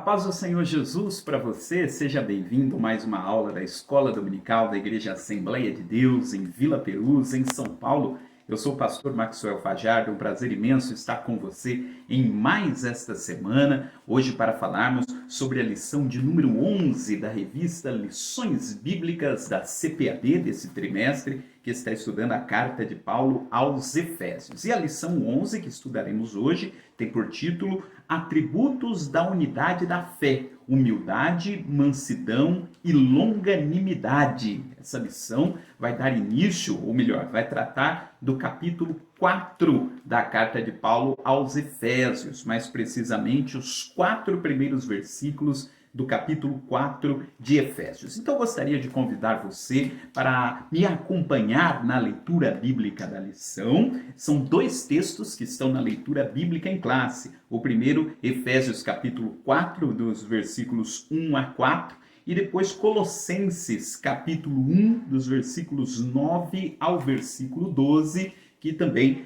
paz do Senhor Jesus para você, seja bem-vindo a mais uma aula da Escola Dominical da Igreja Assembleia de Deus em Vila Perus, em São Paulo. Eu sou o pastor Maxwell Fajardo, é um prazer imenso estar com você em mais esta semana, hoje para falarmos sobre a lição de número 11 da revista Lições Bíblicas da CPAD desse trimestre, que está estudando a carta de Paulo aos Efésios. E a lição 11 que estudaremos hoje tem por título Atributos da Unidade da Fé, Humildade, Mansidão e Longanimidade. Essa lição vai dar início, ou melhor, vai tratar do capítulo 4 da carta de Paulo aos Efésios, mais precisamente os 4 primeiros versículos do capítulo 4 de Efésios. Então eu gostaria de convidar você para me acompanhar na leitura bíblica da lição. São 2 textos que estão na leitura bíblica em classe. O primeiro, Efésios capítulo 4, dos versículos 1 a 4, e depois Colossenses capítulo 1, dos versículos 9 ao versículo 12, que também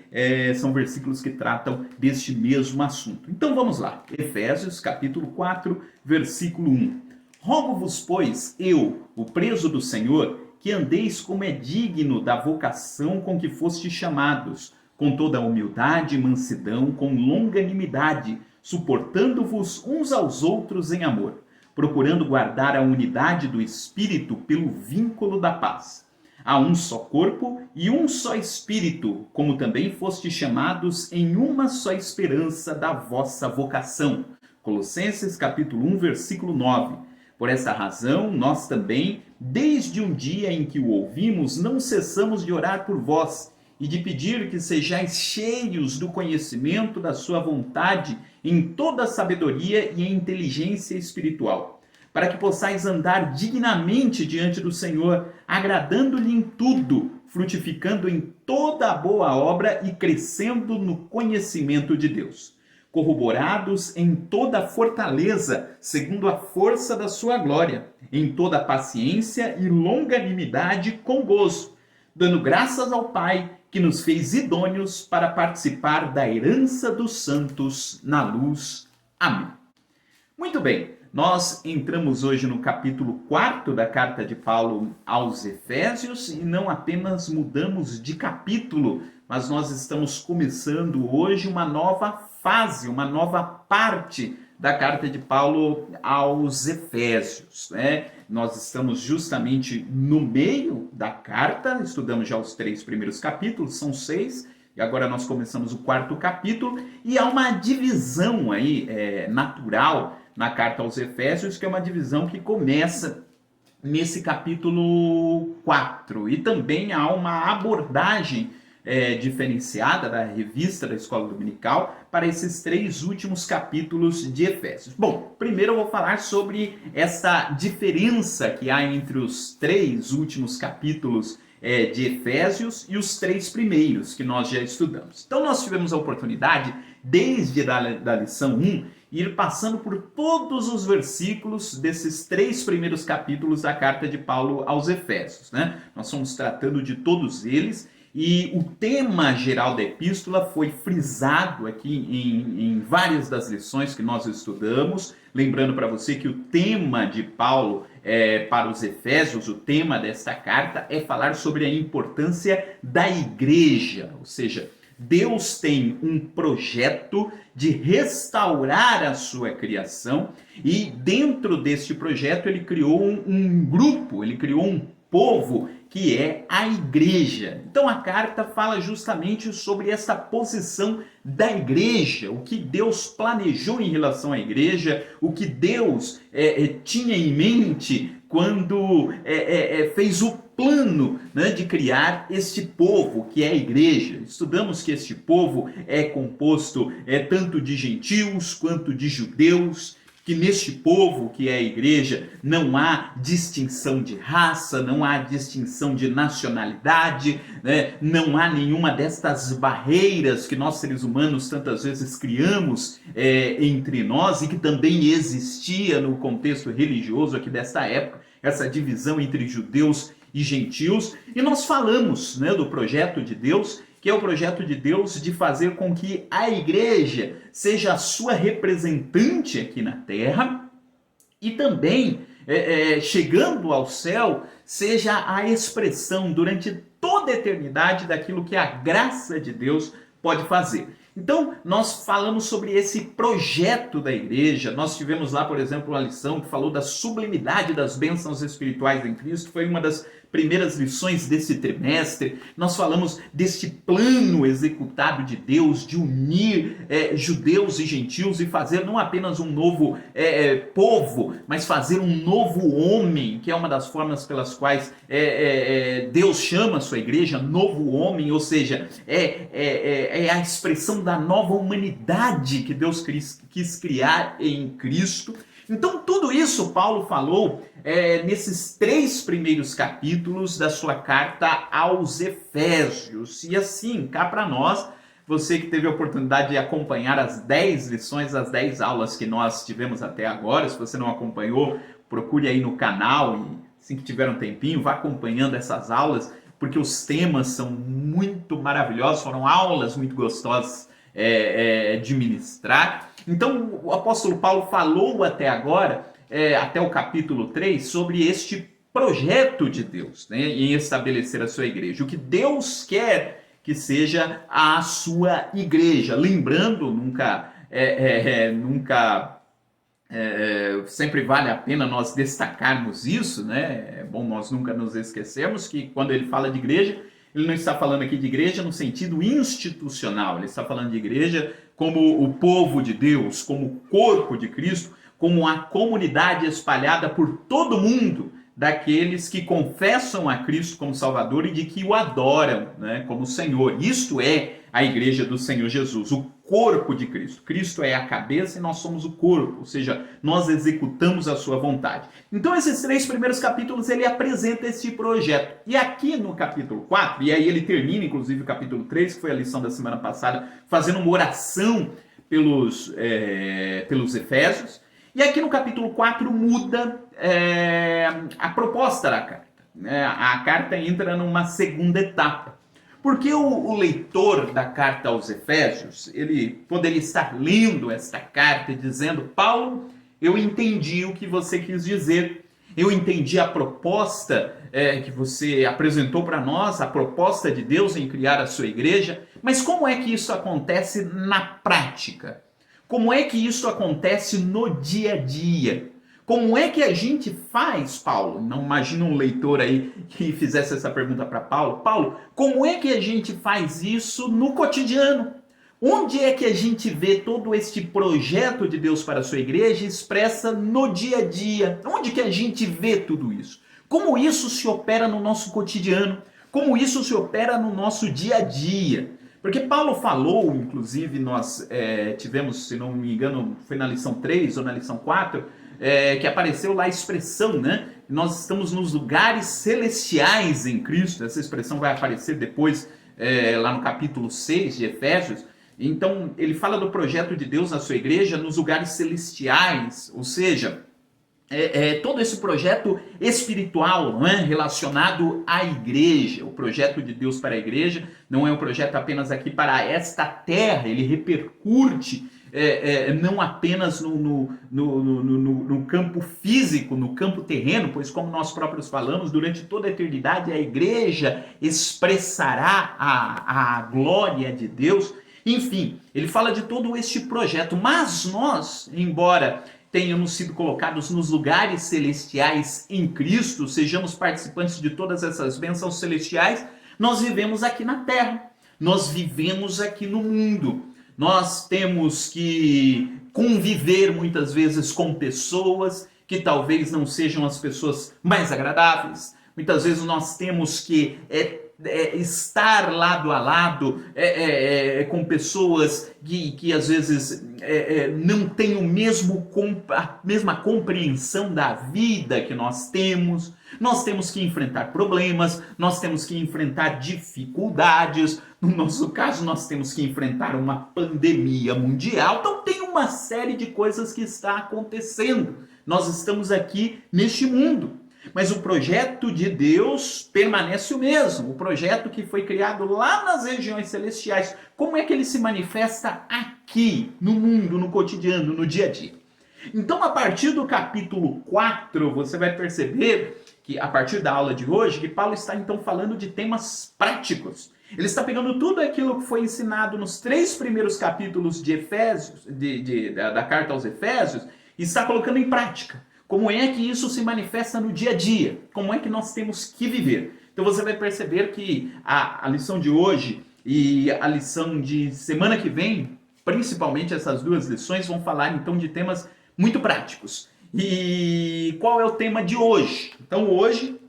são versículos que tratam deste mesmo assunto. Então vamos lá, Efésios capítulo 4, versículo 1. Rogo-vos, pois, eu, o preso do Senhor, que andeis como é digno da vocação com que fostes chamados, com toda a humildade e mansidão, com longanimidade, suportando-vos uns aos outros em amor, procurando guardar a unidade do Espírito pelo vínculo da paz. Há um só corpo e um só Espírito, como também fostes chamados em uma só esperança da vossa vocação. Colossenses capítulo 1, versículo 9. Por essa razão, nós também, desde um dia em que o ouvimos, não cessamos de orar por vós e de pedir que sejais cheios do conhecimento da sua vontade em toda a sabedoria e inteligência espiritual, para que possais andar dignamente diante do Senhor, agradando-lhe em tudo, frutificando em toda a boa obra e crescendo no conhecimento de Deus, corroborados em toda a fortaleza, segundo a força da sua glória, em toda a paciência e longanimidade com gozo, dando graças ao Pai, que nos fez idôneos para participar da herança dos santos na luz. Amém. Muito bem. Nós entramos hoje no capítulo 4 da carta de Paulo aos Efésios e não apenas mudamos de capítulo, mas nós estamos começando hoje uma nova fase, uma nova parte da carta de Paulo aos Efésios, né? Nós estamos justamente no meio da carta, estudamos já os 3 primeiros capítulos, são 6, e agora nós começamos o 4º capítulo, e há uma divisão aí natural na carta aos Efésios, que é uma divisão que começa nesse capítulo 4. E também há uma abordagem diferenciada da revista da Escola Dominical para esses 3 últimos capítulos de Efésios. Bom, primeiro eu vou falar sobre essa diferença que há entre os 3 últimos capítulos de Efésios e os 3 primeiros que nós já estudamos. Então nós tivemos a oportunidade, desde da lição 1, ir passando por todos os versículos desses 3 primeiros capítulos da carta de Paulo aos Efésios, né? Nós fomos tratando de todos eles e o tema geral da epístola foi frisado aqui em várias das lições que nós estudamos. Lembrando para você que o tema de Paulo para os Efésios, o tema desta carta é falar sobre a importância da igreja, ou seja, Deus tem um projeto de restaurar a sua criação e dentro deste projeto ele criou um grupo, ele criou um povo que é a igreja. Então a carta fala justamente sobre essa posição da igreja, o que Deus planejou em relação à igreja, o que Deus tinha em mente quando fez o plano, né, de criar este povo que é a igreja. Estudamos que este povo é composto tanto de gentios quanto de judeus, que neste povo, que é a igreja, não há distinção de raça, não há distinção de nacionalidade, né? Não há nenhuma destas barreiras que nós seres humanos tantas vezes criamos entre nós e que também existia no contexto religioso aqui desta época, essa divisão entre judeus e gentios. E nós falamos, né, do projeto de Deus, que que é o projeto de Deus de fazer com que a igreja seja a sua representante aqui na terra e também, chegando ao céu, seja a expressão durante toda a eternidade daquilo que a graça de Deus pode fazer. Então, nós falamos sobre esse projeto da igreja. Nós tivemos lá, por exemplo, uma lição que falou da sublimidade das bênçãos espirituais em Cristo. Foi uma das primeiras lições desse trimestre. Nós falamos deste plano executado de Deus de unir judeus e gentios e fazer não apenas um novo povo, mas fazer um novo homem, que é uma das formas pelas quais Deus chama a sua igreja, novo homem, ou seja, é a expressão da nova humanidade que Deus quis criar em Cristo. Então, tudo isso Paulo falou nesses 3 primeiros capítulos da sua carta aos Efésios. E assim, cá para nós, você que teve a oportunidade de acompanhar as 10 lições, as 10 aulas que nós tivemos até agora, se você não acompanhou, procure aí no canal e assim que tiver um tempinho, vá acompanhando essas aulas, porque os temas são muito maravilhosos, foram aulas muito gostosas de ministrar. Então, o apóstolo Paulo falou até agora, até o capítulo 3, sobre este projeto de Deus, né, em estabelecer a sua igreja. O que Deus quer que seja a sua igreja. Lembrando, sempre vale a pena nós destacarmos isso, né? É bom nós nunca nos esquecermos que quando ele fala de igreja, ele não está falando aqui de igreja no sentido institucional, ele está falando de igreja como o povo de Deus, como o corpo de Cristo, como a comunidade espalhada por todo mundo daqueles que confessam a Cristo como Salvador e de que o adoram, né, como Senhor. Isto é a igreja do Senhor Jesus, o corpo de Cristo. Cristo é a cabeça e nós somos o corpo, ou seja, nós executamos a sua vontade. Então esses 3 primeiros capítulos ele apresenta esse projeto. E aqui no capítulo 4, e aí ele termina inclusive o capítulo 3, que foi a lição da semana passada, fazendo uma oração pelos Efésios. E aqui no capítulo 4 muda a proposta da carta. A carta entra numa segunda etapa. Porque o leitor da carta aos Efésios, ele poderia estar lendo esta carta e dizendo: Paulo, eu entendi o que você quis dizer, eu entendi a proposta que você apresentou para nós, a proposta de Deus em criar a sua igreja, mas como é que isso acontece na prática? Como é que isso acontece no dia a dia? Como é que a gente faz, Paulo? Não imagina um leitor aí que fizesse essa pergunta para Paulo. Paulo, como é que a gente faz isso no cotidiano? Onde é que a gente vê todo este projeto de Deus para a sua igreja expressa no dia a dia? Onde que a gente vê tudo isso? Como isso se opera no nosso cotidiano? Como isso se opera no nosso dia a dia? Porque Paulo falou, inclusive nós tivemos, se não me engano, foi na lição 3 ou na lição 4, que apareceu lá a expressão, né? Nós estamos nos lugares celestiais em Cristo. Essa expressão vai aparecer depois lá no capítulo 6 de Efésios. Então, ele fala do projeto de Deus na sua igreja nos lugares celestiais, ou seja, todo esse projeto espiritual, não é? Relacionado à igreja. O projeto de Deus para a igreja não é um projeto apenas aqui para esta terra, ele repercute não apenas no campo físico, no campo terreno, pois como nós próprios falamos, durante toda a eternidade a igreja expressará a glória de Deus. Enfim, ele fala de todo este projeto, mas nós, embora tenhamos sido colocados nos lugares celestiais em Cristo, sejamos participantes de todas essas bênçãos celestiais, nós vivemos aqui na terra, nós vivemos aqui no mundo. Nós temos que conviver muitas vezes com pessoas que talvez não sejam as pessoas mais agradáveis. Muitas vezes nós temos que estar lado a lado com pessoas que às vezes não têm a mesma compreensão da vida que nós temos. Nós temos que enfrentar problemas, nós temos que enfrentar dificuldades. No nosso caso, nós temos que enfrentar uma pandemia mundial. Então tem uma série de coisas que está acontecendo. Nós estamos aqui neste mundo. Mas o projeto de Deus permanece o mesmo. O projeto que foi criado lá nas regiões celestiais. Como é que ele se manifesta aqui, no mundo, no cotidiano, no dia a dia? Então, a partir do capítulo 4, você vai perceber que, a partir da aula de hoje, que Paulo está então falando de temas práticos. Ele está pegando tudo aquilo que foi ensinado nos 3 primeiros capítulos de Efésios, da carta aos Efésios, e está colocando em prática. Como é que isso se manifesta no dia a dia? Como é que nós temos que viver? Então você vai perceber que a lição de hoje e a lição de semana que vem, principalmente essas 2 lições, vão falar então de temas muito práticos. E qual é o tema de hoje? Então hoje,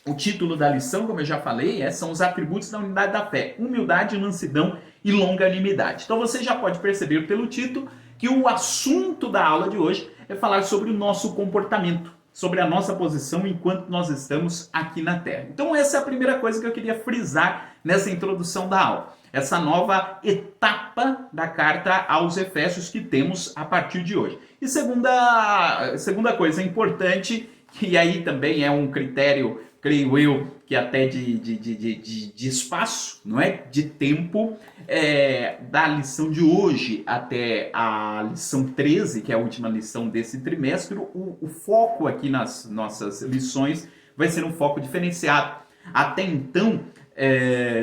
o título da lição, como eu já falei, são os atributos da unidade da fé: humildade, mansidão e longanimidade. Então você já pode perceber pelo título que o assunto da aula de hoje é falar sobre o nosso comportamento, sobre a nossa posição enquanto nós estamos aqui na Terra. Então essa é a primeira coisa que eu queria frisar nessa introdução da aula. Essa nova etapa da carta aos Efésios que temos a partir de hoje. E segunda coisa importante, que aí também é um critério, creio eu, que até de espaço, não é? De tempo, da lição de hoje até a lição 13, que é a última lição desse trimestre, o foco aqui nas nossas lições vai ser um foco diferenciado. Até então,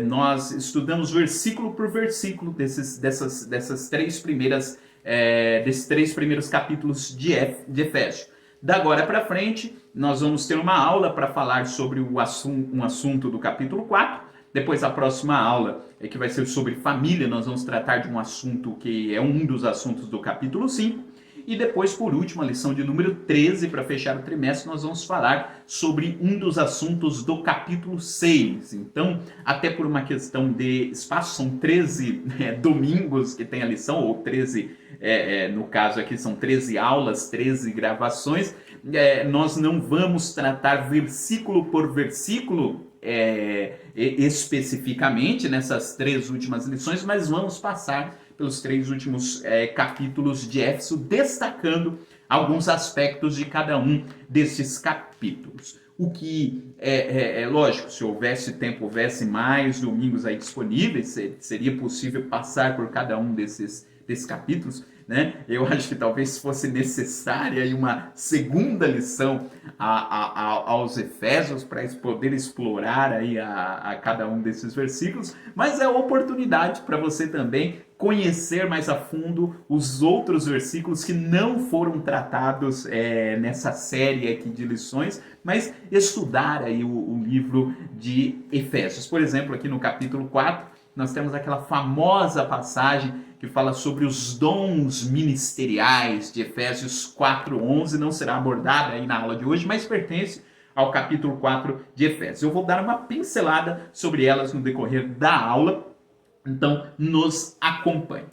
nós estudamos versículo por versículo desses 3 primeiros capítulos de Efésios. Da agora para frente, nós vamos ter uma aula para falar sobre um assunto do capítulo 4. Depois, a próxima aula, que vai ser sobre família, nós vamos tratar de um assunto que é um dos assuntos do capítulo 5. E depois, por último, a lição de número 13, para fechar o trimestre, nós vamos falar sobre um dos assuntos do capítulo 6. Então, até por uma questão de espaço, são 13 domingos que tem a lição, ou 13, no caso aqui são 13 aulas, 13 gravações. Nós não vamos tratar versículo por versículo especificamente nessas 3 últimas lições, mas vamos passar pelos 3 últimos capítulos de Éfeso, destacando alguns aspectos de cada um desses capítulos. O que é lógico, se houvesse tempo, houvesse mais domingos aí disponíveis, seria possível passar por cada um desses capítulos, né? Eu acho que talvez fosse necessária uma segunda lição aos Efésios para poder explorar aí a cada um desses versículos, mas é oportunidade para você também conhecer mais a fundo os outros versículos que não foram tratados nessa série aqui de lições, mas estudar aí o livro de Efésios. Por exemplo, aqui no capítulo 4, nós temos aquela famosa passagem que fala sobre os dons ministeriais de Efésios 4:11, não será abordada aí na aula de hoje, mas pertence ao capítulo 4 de Efésios. Eu vou dar uma pincelada sobre elas no decorrer da aula, então nos acompanhe.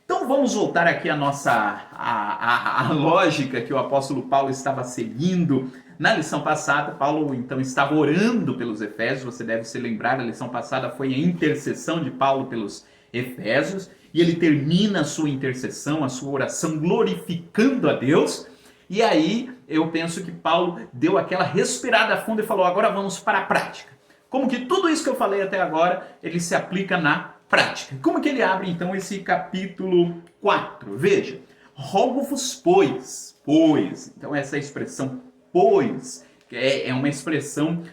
Então vamos voltar aqui à nossa a lógica que o apóstolo Paulo estava seguindo. Na lição passada, Paulo então estava orando pelos Efésios. Você deve se lembrar, a lição passada foi a intercessão de Paulo pelos Efésios, e ele termina a sua intercessão, a sua oração, glorificando a Deus. E aí eu penso que Paulo deu aquela respirada fundo e falou: agora vamos para a prática. Como que tudo isso que eu falei até agora, ele se aplica na prática. Como que ele abre então esse capítulo 4? Veja: rogo-vos, pois. Então essa expressão pois é uma expressão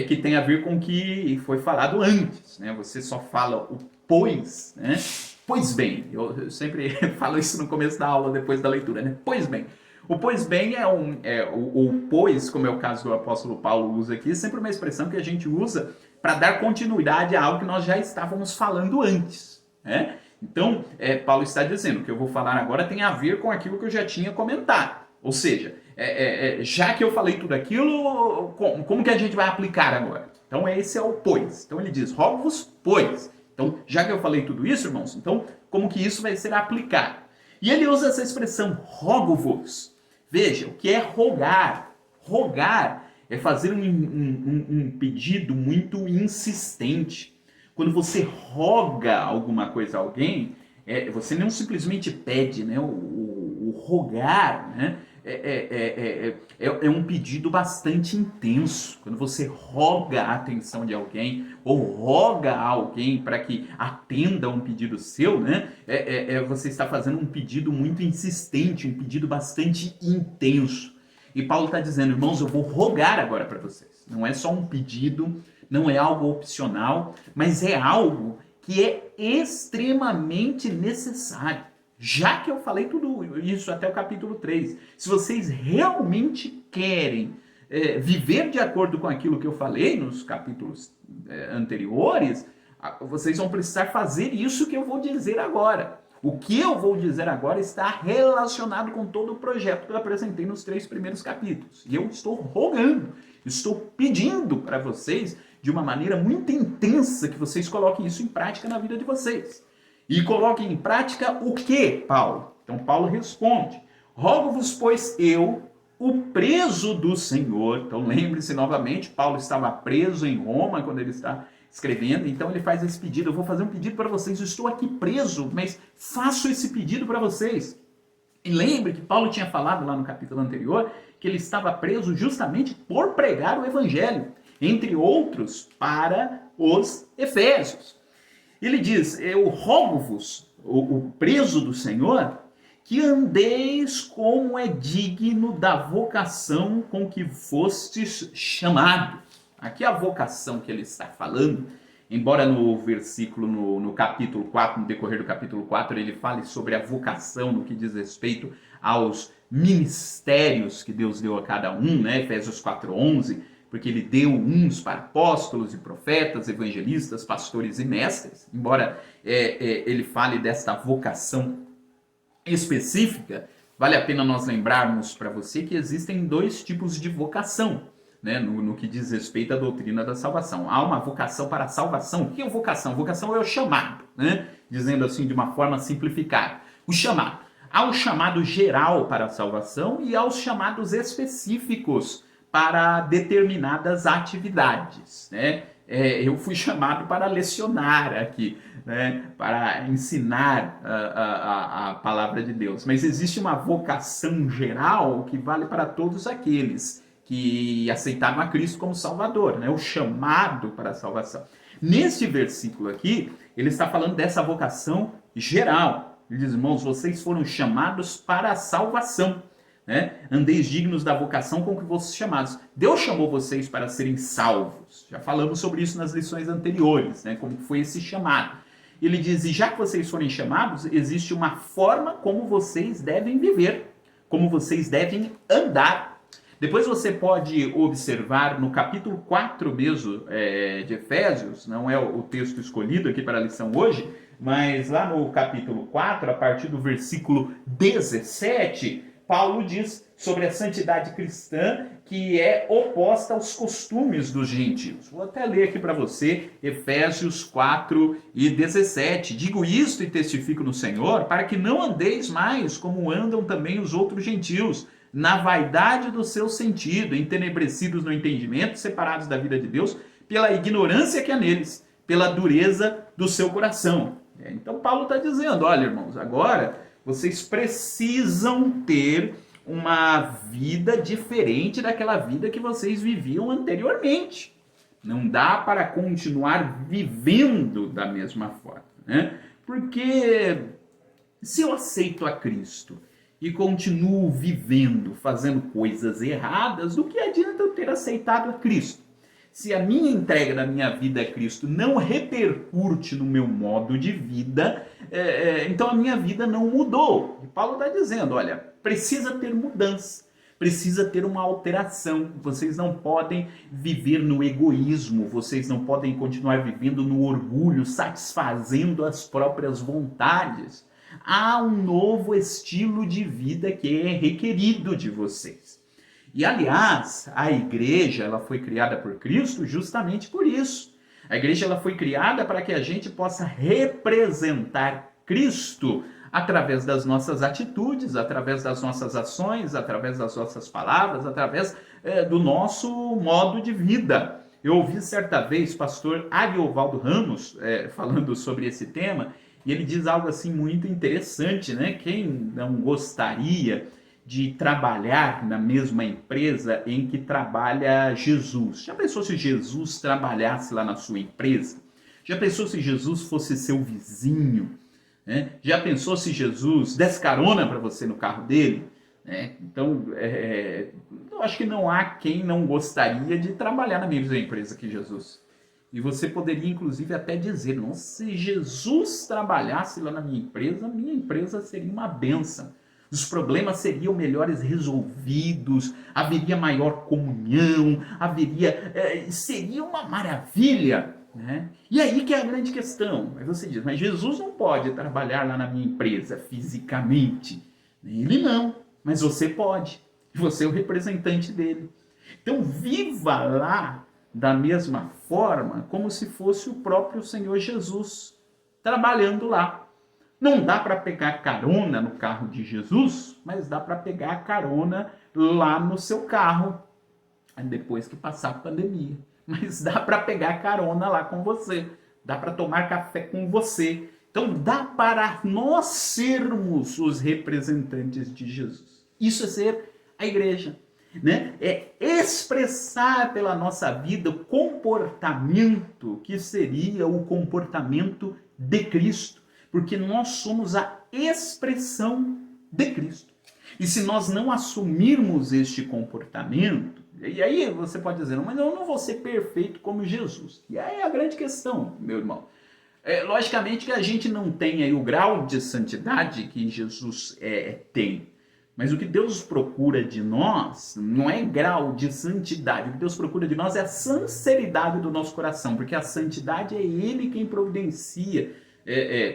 que tem a ver com o que foi falado antes, né? Você só fala o pois, né? Pois bem, eu sempre falo isso no começo da aula, depois da leitura, né? Pois bem. O pois bem o pois, como é o caso do apóstolo Paulo usa aqui, é sempre uma expressão que a gente usa para dar continuidade a algo que nós já estávamos falando antes, né? Então, Paulo está dizendo que eu vou falar agora tem a ver com aquilo que eu já tinha comentado. Ou seja, já que eu falei tudo aquilo, como que a gente vai aplicar agora? Então, esse é o pois. Então, ele diz, rogo-vos, pois. Então, já que eu falei tudo isso, irmãos, então, como que isso vai ser aplicado? E ele usa essa expressão, rogo-vos. Veja, o que é rogar? Rogar é fazer um pedido muito insistente. Quando você roga alguma coisa a alguém, você não simplesmente pede, né? O rogar, né? é um pedido bastante intenso. Quando você roga a atenção de alguém ou roga a alguém para que atenda a um pedido seu, né? Você está fazendo um pedido muito insistente, um pedido bastante intenso. E Paulo está dizendo, irmãos, eu vou rogar agora para vocês. Não é só um pedido, não é algo opcional, mas é algo que é extremamente necessário. Já que eu falei tudo isso até o capítulo 3, se vocês realmente querem viver de acordo com aquilo que eu falei nos capítulos anteriores, vocês vão precisar fazer isso que eu vou dizer agora. O que eu vou dizer agora está relacionado com todo o projeto que eu apresentei nos 3 primeiros capítulos. E eu estou rogando, estou pedindo para vocês, de uma maneira muito intensa, que vocês coloquem isso em prática na vida de vocês. E coloquem em prática o que, Paulo? Então Paulo responde, rogo-vos, pois eu, o preso do Senhor. Então lembre-se novamente, Paulo estava preso em Roma quando ele está escrevendo, então ele faz esse pedido, eu vou fazer um pedido para vocês, eu estou aqui preso, mas faço esse pedido para vocês. E lembre que Paulo tinha falado lá no capítulo anterior que ele estava preso justamente por pregar o evangelho, entre outros, para os efésios. Ele diz, eu rogo-vos, o preso do Senhor, que andeis como é digno da vocação com que fostes chamados. Aqui a vocação que ele está falando, embora no versículo, no capítulo 4, no decorrer do capítulo 4, ele fale sobre a vocação no que diz respeito aos ministérios que Deus deu a cada um, né? Efésios 4:11, porque ele deu uns para apóstolos e profetas, evangelistas, pastores e mestres, embora ele fale desta vocação específica, vale a pena nós lembrarmos para você que existem 2 tipos de vocação, né, no que diz respeito à doutrina da salvação. Há uma vocação para a salvação. O que é vocação? Vocação é o chamado, né? Dizendo assim de uma forma simplificada. O chamado. Há o chamado geral para a salvação e há os chamados específicos para determinadas atividades, né? Eu fui chamado para lecionar aqui, né? Para ensinar a palavra de Deus. Mas existe uma vocação geral que vale para todos aqueles que aceitaram a Cristo como Salvador, né? O chamado para a salvação. Neste versículo aqui, ele está falando dessa vocação geral. Ele diz, irmãos, vocês foram chamados para a salvação, né? Andeis dignos da vocação com que vocês chamados. Deus chamou vocês para serem salvos. Já falamos sobre isso nas lições anteriores, né? Como foi esse chamado. Ele diz, e já que vocês forem chamados, existe uma forma como vocês devem viver, como vocês devem andar. Depois você pode observar no capítulo 4 mesmo de Efésios, não é o texto escolhido aqui para a lição hoje, mas lá no capítulo 4, a partir do versículo 17, Paulo diz sobre a santidade cristã que é oposta aos costumes dos gentios. Vou até ler aqui para você, Efésios 4:17. Digo isto e testifico no Senhor, para que não andeis mais como andam também os outros gentios, na vaidade do seu sentido, entenebrecidos no entendimento, separados da vida de Deus, pela ignorância que há neles, pela dureza do seu coração. Então Paulo está dizendo, olha irmãos, agora vocês precisam ter uma vida diferente daquela vida que vocês viviam anteriormente. Não dá para continuar vivendo da mesma forma, né? Porque se eu aceito a Cristo e continuo vivendo, fazendo coisas erradas, do que adianta eu ter aceitado a Cristo? Se a minha entrega da minha vida a Cristo não repercute no meu modo de vida, então a minha vida não mudou. E Paulo está dizendo, olha, precisa ter mudança, precisa ter uma alteração. Vocês não podem viver no egoísmo, vocês não podem continuar vivendo no orgulho, satisfazendo as próprias vontades. Há um novo estilo de vida que é requerido de vocês. E, aliás, a igreja ela foi criada por Cristo justamente por isso. A igreja ela foi criada para que a gente possa representar Cristo através das nossas atitudes, através das nossas ações, através das nossas palavras, através do nosso modo de vida. Eu ouvi certa vez o pastor Ariovaldo Ramos falando sobre esse tema, e ele diz algo assim muito interessante, né? Quem não gostaria de trabalhar na mesma empresa em que trabalha Jesus? Já pensou se Jesus trabalhasse lá na sua empresa? Já pensou se Jesus fosse seu vizinho? Né? Já pensou se Jesus desse carona para você no carro dele? Então, eu acho que não há quem não gostaria de trabalhar na mesma empresa que Jesus. E você poderia, inclusive, até dizer, não, se Jesus trabalhasse lá na minha empresa seria uma bênção. Os problemas seriam melhores resolvidos, haveria maior comunhão, seria uma maravilha. Né? E aí que é a grande questão. Aí você diz, mas Jesus não pode trabalhar lá na minha empresa fisicamente. Ele não, mas você pode. Você é o representante dele. Então viva lá da mesma forma como se fosse o próprio Senhor Jesus trabalhando lá. Não dá para pegar carona no carro de Jesus, mas dá para pegar carona lá no seu carro, depois que passar a pandemia. Mas dá para pegar carona lá com você, dá para tomar café com você. Então dá para nós sermos os representantes de Jesus. Isso é ser a igreja. Né? É expressar pela nossa vida o comportamento que seria o comportamento de Cristo, porque nós somos a expressão de Cristo. E se nós não assumirmos este comportamento, e aí você pode dizer, mas eu não vou ser perfeito como Jesus. E aí é a grande questão, meu irmão. Logicamente que a gente não tem aí o grau de santidade que Jesus tem. Mas o que Deus procura de nós não é grau de santidade. O que Deus procura de nós é a sinceridade do nosso coração. Porque a santidade é Ele quem providencia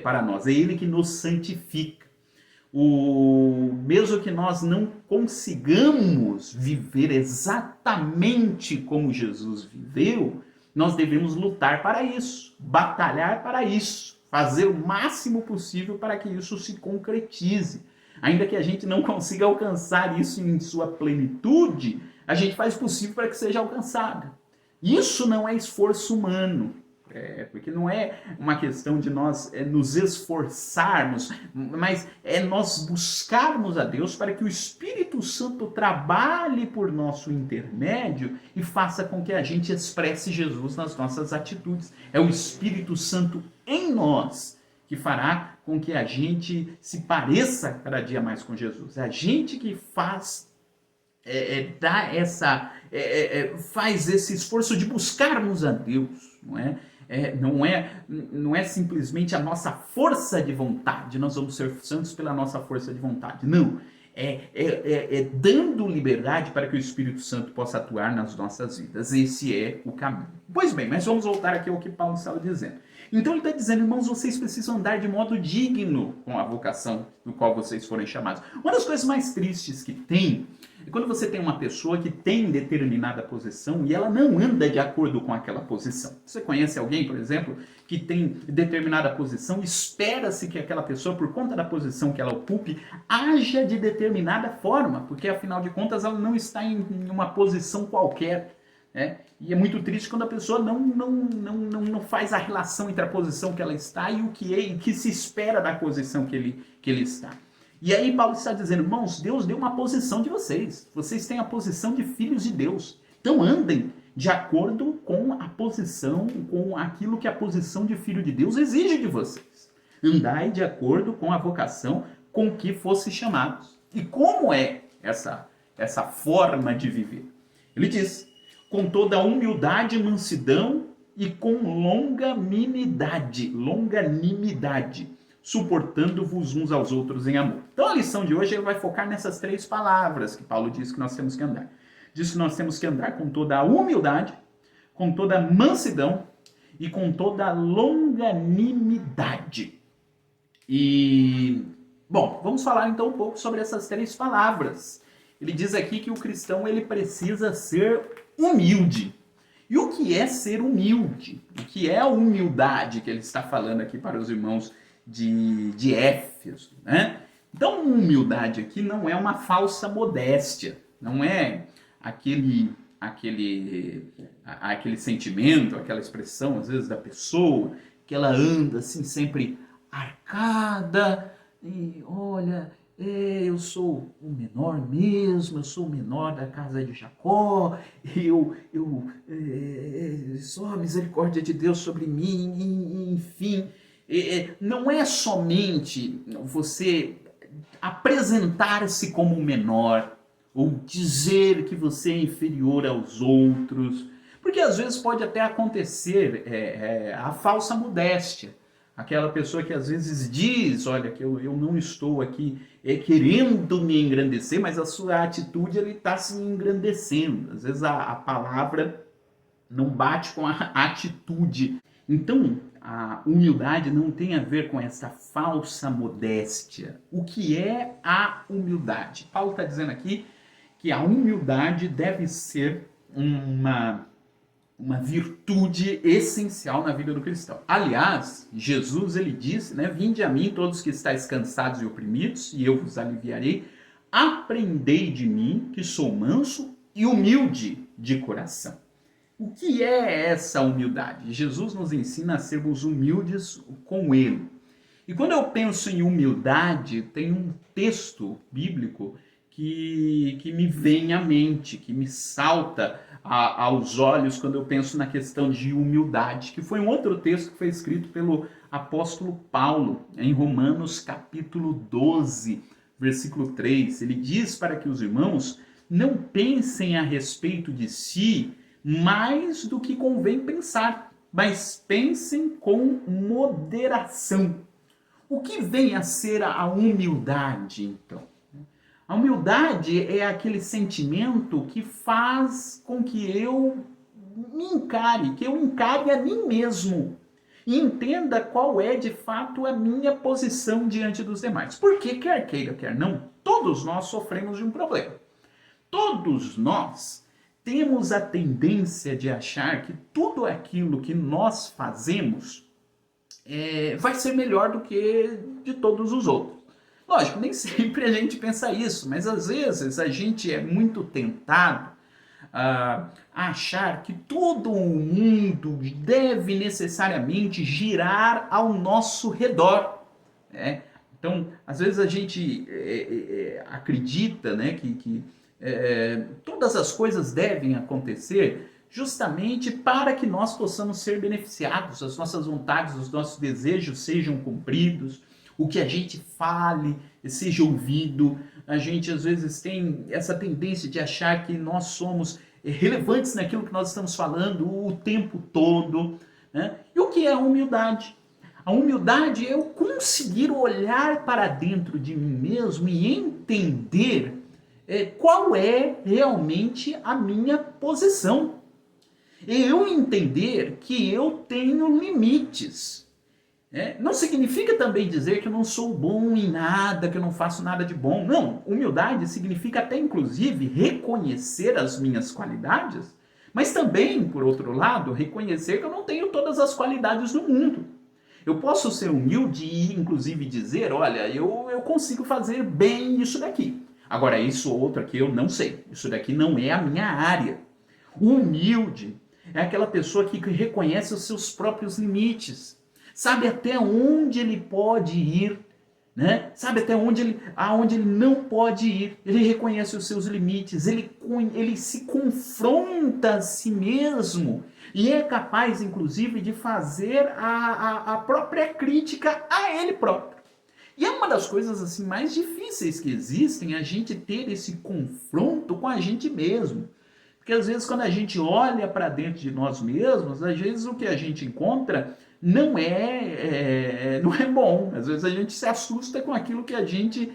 para nós. É Ele que nos santifica. Mesmo que nós não consigamos viver exatamente como Jesus viveu, nós devemos lutar para isso. Batalhar para isso. Fazer o máximo possível para que isso se concretize. Ainda que a gente não consiga alcançar isso em sua plenitude, a gente faz o possível para que seja alcançado. Isso não é esforço humano, porque não é uma questão de nós nos esforçarmos, mas é nós buscarmos a Deus para que o Espírito Santo trabalhe por nosso intermédio e faça com que a gente expresse Jesus nas nossas atitudes. É o Espírito Santo em nós que fará com que a gente se pareça cada dia mais com Jesus. É a gente que faz faz esse esforço de buscarmos a Deus, não é? Não é simplesmente a nossa força de vontade, nós vamos ser santos pela nossa força de vontade. Não. Dando liberdade para que o Espírito Santo possa atuar nas nossas vidas. Esse é o caminho. Pois bem, mas vamos voltar aqui ao que Paulo estava dizendo. Então ele está dizendo, irmãos, vocês precisam andar de modo digno com a vocação do qual vocês forem chamados. Uma das coisas mais tristes que tem é quando você tem uma pessoa que tem determinada posição e ela não anda de acordo com aquela posição. Você conhece alguém, por exemplo, que tem determinada posição, espera-se que aquela pessoa, por conta da posição que ela ocupe, haja de determinada forma, porque afinal de contas ela não está em uma posição qualquer. E é muito triste quando a pessoa não faz a relação entre a posição que ela está e o que se espera da posição que ele está. E aí Paulo está dizendo, irmãos, Deus deu uma posição de vocês. Vocês têm a posição de filhos de Deus. Então andem de acordo com a posição, com aquilo que a posição de filho de Deus exige de vocês. Andai de acordo com a vocação com que fosse chamados. E como é essa forma de viver? Ele diz, com toda humildade e mansidão e com longanimidade, suportando-vos uns aos outros em amor. Então a lição de hoje ele vai focar nessas 3 palavras que Paulo diz que nós temos que andar. Diz que nós temos que andar com toda a humildade, com toda a mansidão e com toda a longanimidade. E, bom, vamos falar então um pouco sobre essas 3 palavras. Ele diz aqui que o cristão ele precisa ser humilde. E o que é ser humilde? O que é a humildade que ele está falando aqui para os irmãos de Éfeso, né? Então, humildade aqui não é uma falsa modéstia, não é aquele sentimento, aquela expressão, às vezes, da pessoa, que ela anda assim sempre arcada, e olha, eu sou o menor mesmo, eu sou o menor da casa de Jacó, só a misericórdia de Deus sobre mim, enfim. Não é somente você apresentar-se como menor, ou dizer que você é inferior aos outros, porque às vezes pode até acontecer a falsa modéstia. Aquela pessoa que às vezes diz, olha, que eu não estou aqui querendo me engrandecer, mas a sua atitude está se engrandecendo. Às vezes a palavra não bate com a atitude. Então, a humildade não tem a ver com essa falsa modéstia. O que é a humildade? Paulo está dizendo aqui que a humildade deve ser uma virtude essencial na vida do cristão. Aliás, Jesus ele disse, né, vinde a mim todos que estáis cansados e oprimidos, e eu vos aliviarei. Aprendei de mim, que sou manso e humilde de coração. O que é essa humildade? Jesus nos ensina a sermos humildes com Ele. E quando eu penso em humildade, tem um texto bíblico que me vem à mente, que me salta aos olhos quando eu penso na questão de humildade, que foi um outro texto que foi escrito pelo apóstolo Paulo, em Romanos capítulo 12, versículo 3. Ele diz para que os irmãos não pensem a respeito de si mais do que convém pensar, mas pensem com moderação. O que vem a ser a humildade, então? A humildade é aquele sentimento que faz com que eu me encare, que eu encare a mim mesmo e entenda qual é de fato a minha posição diante dos demais. Porque quer queira, quer não, todos nós sofremos de um problema. Todos nós temos a tendência de achar que tudo aquilo que nós fazemos vai ser melhor do que de todos os outros. Lógico, nem sempre a gente pensa isso, mas às vezes a gente é muito tentado a achar que todo o mundo deve necessariamente girar ao nosso redor. Né? Então, às vezes a gente acredita, né, que todas as coisas devem acontecer justamente para que nós possamos ser beneficiados, as nossas vontades, os nossos desejos sejam cumpridos, o que a gente fale seja ouvido. A gente às vezes tem essa tendência de achar que nós somos relevantes naquilo que nós estamos falando o tempo todo. Né? E o que é a humildade? A humildade é eu conseguir olhar para dentro de mim mesmo e entender qual é realmente a minha posição. Eu entender que eu tenho limites. Não significa também dizer que eu não sou bom em nada, que eu não faço nada de bom. Não, humildade significa até inclusive reconhecer as minhas qualidades, mas também, por outro lado, reconhecer que eu não tenho todas as qualidades do mundo. Eu posso ser humilde e inclusive dizer, olha, eu consigo fazer bem isso daqui. Agora, isso ou outro aqui eu não sei. Isso daqui não é a minha área. O humilde é aquela pessoa que reconhece os seus próprios limites. Sabe até onde ele pode ir, né? Sabe até aonde ele não pode ir. Ele reconhece os seus limites, ele se confronta a si mesmo e é capaz, inclusive, de fazer a própria crítica a ele próprio. E é uma das coisas assim mais difíceis que existem, a gente ter esse confronto com a gente mesmo. Porque às vezes quando a gente olha para dentro de nós mesmos, às vezes o que a gente encontra não é bom. Às vezes a gente se assusta com aquilo que a gente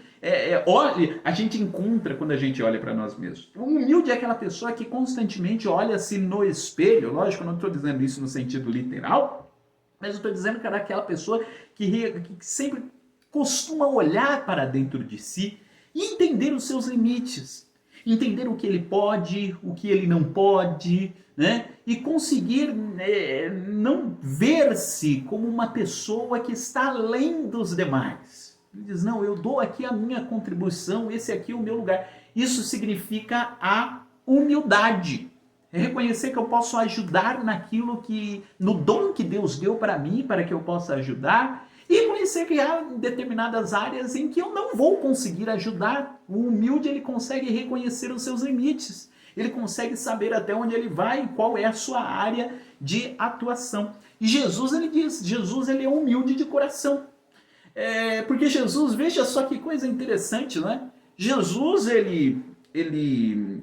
a gente encontra quando a gente olha para nós mesmos. O humilde é aquela pessoa que constantemente olha-se no espelho. Lógico, eu não estou dizendo isso no sentido literal, mas eu estou dizendo que é aquela pessoa que sempre costuma olhar para dentro de si e entender os seus limites. Entender o que ele pode, o que ele não pode, né? E conseguir não ver-se como uma pessoa que está além dos demais. Ele diz, não, eu dou aqui a minha contribuição, esse aqui é o meu lugar. Isso significa a humildade. É reconhecer que eu posso ajudar no dom que Deus deu para mim, para que eu possa ajudar, E reconhecer que há determinadas áreas em que eu não vou conseguir ajudar. O humilde, ele consegue reconhecer os seus limites. Ele consegue saber até onde ele vai e qual é a sua área de atuação. E Jesus, ele diz, Jesus, ele é humilde de coração. Porque Jesus, veja só que coisa interessante, não é? Jesus,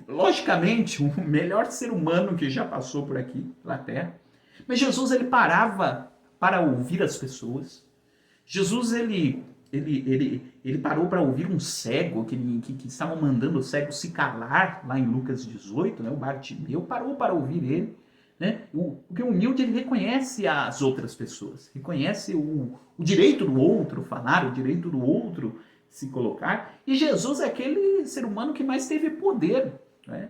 logicamente, o melhor ser humano que já passou por aqui, pela Terra. Mas Jesus, ele parava para ouvir as pessoas. Jesus, ele parou para ouvir um cego que estava mandando o cego se calar, lá em Lucas 18, né? O Bartimeu parou para ouvir ele. Né? Porque o humilde, ele reconhece as outras pessoas, reconhece o direito do outro falar, o direito do outro se colocar. E Jesus é aquele ser humano que mais teve poder. Né?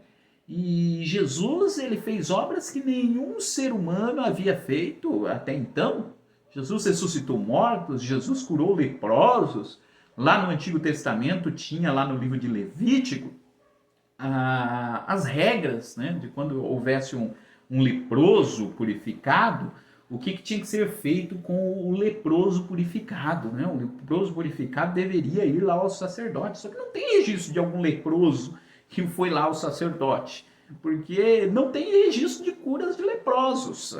E Jesus, ele fez obras que nenhum ser humano havia feito até então. Jesus ressuscitou mortos, Jesus curou leprosos. Lá no Antigo Testamento tinha, lá no livro de Levítico, as regras, né, de quando houvesse um leproso purificado, o que tinha que ser feito com o leproso purificado. Né? O leproso purificado deveria ir lá ao sacerdote. Só que não tem registro de algum leproso que foi lá ao sacerdote, porque não tem registro de curas de leprosos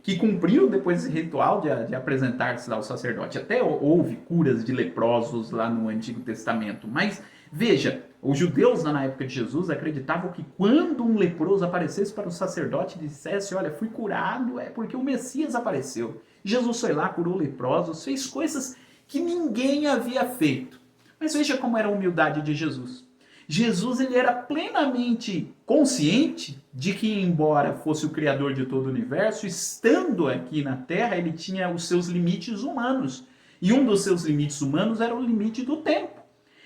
que cumpriram depois esse ritual de apresentar-se lá ao sacerdote. Até houve curas de leprosos lá no Antigo Testamento, mas veja, os judeus na época de Jesus acreditavam que quando um leproso aparecesse para o sacerdote e dissesse, olha, fui curado, é porque o Messias apareceu. Jesus foi lá, curou leprosos, fez coisas que ninguém havia feito. Mas veja como era a humildade de Jesus. Jesus, ele era plenamente consciente de que, embora fosse o Criador de todo o universo, estando aqui na Terra, ele tinha os seus limites humanos. E um dos seus limites humanos era o limite do tempo.